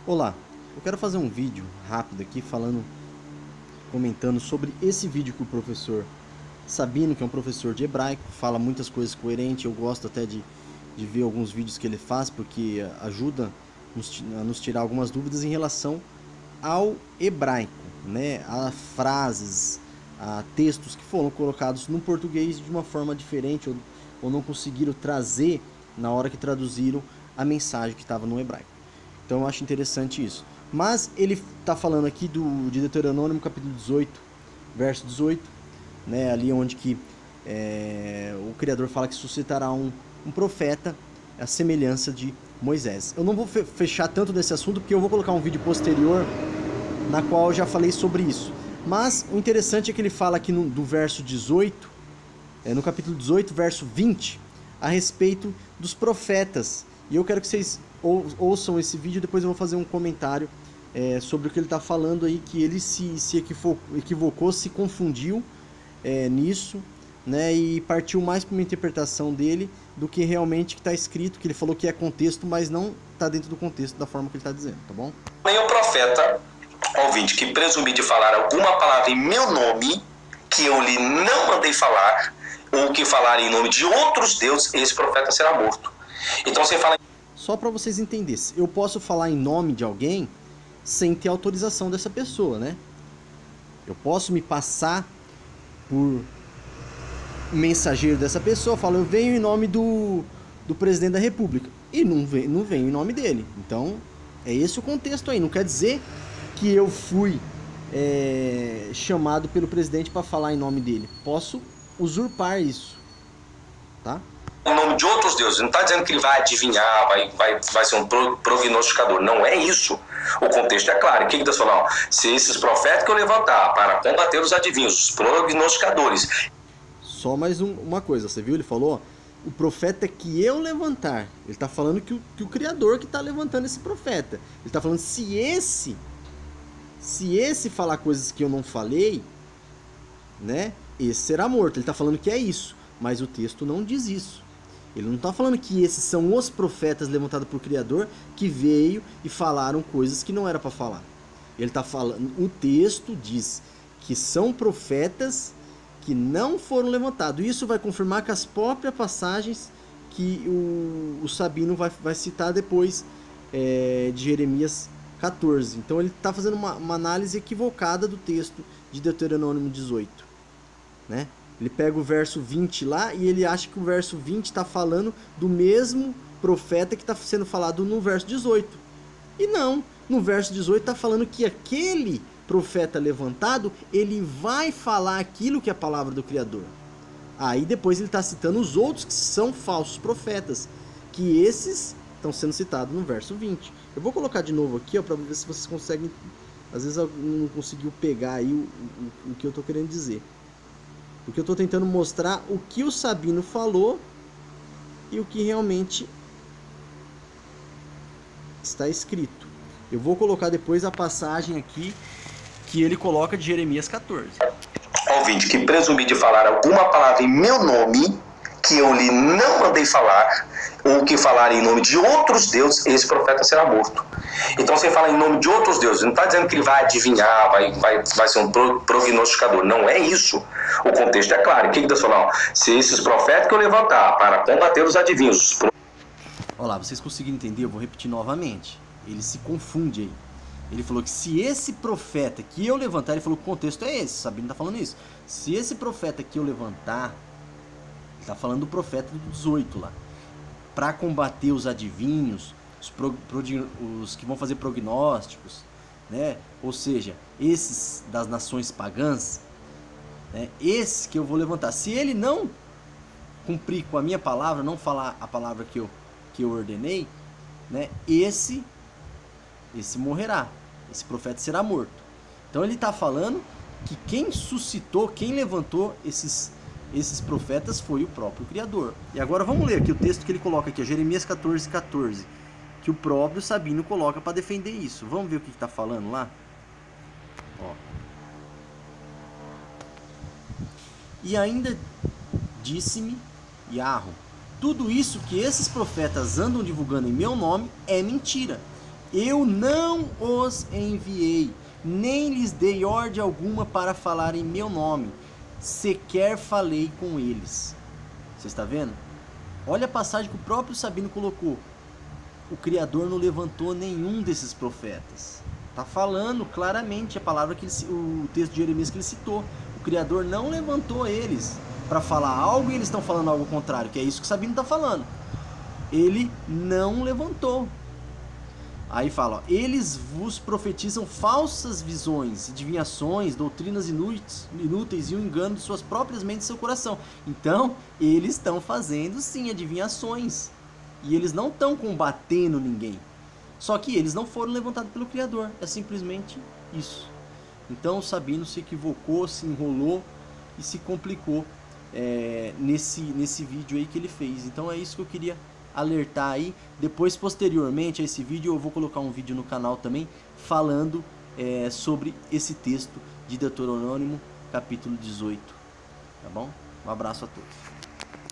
Olá, eu quero fazer um vídeo rápido aqui comentando sobre esse vídeo que o professor Sabino, que é um professor de hebraico, fala muitas coisas coerentes. Eu gosto até de ver alguns vídeos que ele faz, porque ajuda a nos tirar algumas dúvidas em relação ao hebraico, né? A frases, a textos que foram colocados no português de uma forma diferente ou não conseguiram trazer na hora que traduziram a mensagem que estava no hebraico. Então eu acho interessante isso. Mas ele está falando aqui de Deuteronômio capítulo 18, verso 18, né, ali onde que o Criador fala que suscitará um profeta à semelhança de Moisés. Eu não vou fechar tanto desse assunto, porque eu vou colocar um vídeo posterior na qual eu já falei sobre isso. Mas o interessante é que ele fala aqui do verso 18, no capítulo 18, verso 20, a respeito dos profetas. E eu quero que vocês ouçam esse vídeo, depois eu vou fazer um comentário sobre o que ele está falando aí, que ele se equivocou, se confundiu nisso, né, e partiu mais para uma interpretação dele do que realmente que está escrito, que ele falou que é contexto, mas não está dentro do contexto da forma que ele está dizendo, tá bom? Nem o profeta, ouvinte, que presumir de falar alguma palavra em meu nome, que eu lhe não mandei falar, ou que falar em nome de outros deuses, esse profeta será morto. Então você fala... Só para vocês entenderem, eu posso falar em nome de alguém sem ter autorização dessa pessoa, né? Eu posso me passar por mensageiro dessa pessoa, falo, eu venho em nome do presidente da república, e não venho em nome dele. Então, é esse o contexto aí. Não quer dizer que eu fui chamado pelo presidente para falar em nome dele. Posso usurpar isso, tá? Em nome de outros deuses. Não está dizendo que ele vai adivinhar, vai ser um prognosticador. Não é isso. O contexto é claro. O que Deus falou? Se esses profetas que eu levantar para combater os adivinhos, os prognosticadores... Só mais uma coisa, você viu? Ele falou, ó, o profeta que eu levantar. Ele está falando que o Criador que está levantando esse profeta. Ele está falando, se esse falar coisas que eu não falei, né, esse será morto. Ele está falando que é isso, mas o texto não diz isso. Ele não está falando que esses são os profetas levantados por Criador que veio e falaram coisas que não era para falar. Ele está falando, o texto diz que são profetas que não foram levantados. Isso vai confirmar com as próprias passagens que o Sabino vai citar depois de Jeremias 14. Então ele está fazendo uma análise equivocada do texto de Deuteronômio 18, né? Ele pega o verso 20 lá e ele acha que o verso 20 está falando do mesmo profeta que está sendo falado no verso 18. E não, no verso 18 está falando que aquele profeta levantado, ele vai falar aquilo que é a palavra do Criador. Aí depois ele está citando os outros que são falsos profetas, que esses estão sendo citados no verso 20. Eu vou colocar de novo aqui para ver se vocês conseguem, às vezes eu não conseguiu pegar aí o que eu estou querendo dizer. Porque eu estou tentando mostrar o que o Sabino falou e o que realmente está escrito. Eu vou colocar depois a passagem aqui que ele coloca de Jeremias 14. Ouvinte, que presumir de falar alguma palavra em meu nome, que eu lhe não mandei falar, ou que falar em nome de outros deuses, esse profeta será morto. Então você fala em nome de outros deuses. Não está dizendo que ele vai adivinhar, vai ser um prognosticador. Não é isso. O contexto é claro. O que Deus falou? Se esses profetas que eu levantar para combater os adivinhos... Olha lá, vocês conseguiram entender? Eu vou repetir novamente. Ele se confunde aí. Ele falou que se esse profeta que eu levantar, ele falou que o contexto é esse, Sabino está falando isso. Se esse profeta que eu levantar, ele está falando do profeta do 18 lá, para combater os adivinhos, os que vão fazer prognósticos, né? Ou seja, esses das nações pagãs, né? Esse que eu vou levantar, se ele não cumprir com a minha palavra, não falar a palavra que eu ordenei, né? Esse morrerá, esse profeta será morto. Então ele está falando que quem suscitou, quem levantou esses profetas foi o próprio Criador. E agora vamos ler aqui o texto que ele coloca aqui, Jeremias 14, 14, que o próprio Sabino coloca para defender isso. Vamos ver o que está falando lá? Ó. E ainda disse-me Yahweh, tudo isso que esses profetas andam divulgando em meu nome é mentira. Eu não os enviei, nem lhes dei ordem alguma para falar em meu nome, sequer falei com eles. Você está vendo? Olha a passagem que o próprio Sabino colocou. O Criador não levantou nenhum desses profetas. Está falando claramente a palavra que o texto de Jeremias que ele citou. O Criador não levantou eles para falar algo e eles estão falando algo contrário, que é isso que o Sabino está falando. Ele não levantou. Aí fala, ó, eles vos profetizam falsas visões, adivinhações, doutrinas inúteis e o engano de suas próprias mentes e seu coração. Então, eles estão fazendo sim adivinhações. E eles não estão combatendo ninguém. Só que eles não foram levantados pelo Criador. É simplesmente isso. Então o Sabino se equivocou, se enrolou e se complicou nesse vídeo aí que ele fez. Então é isso que eu queria alertar aí. Depois, posteriormente a esse vídeo, eu vou colocar um vídeo no canal também falando sobre esse texto de Deuteronômio capítulo 18. Tá bom? Um abraço a todos.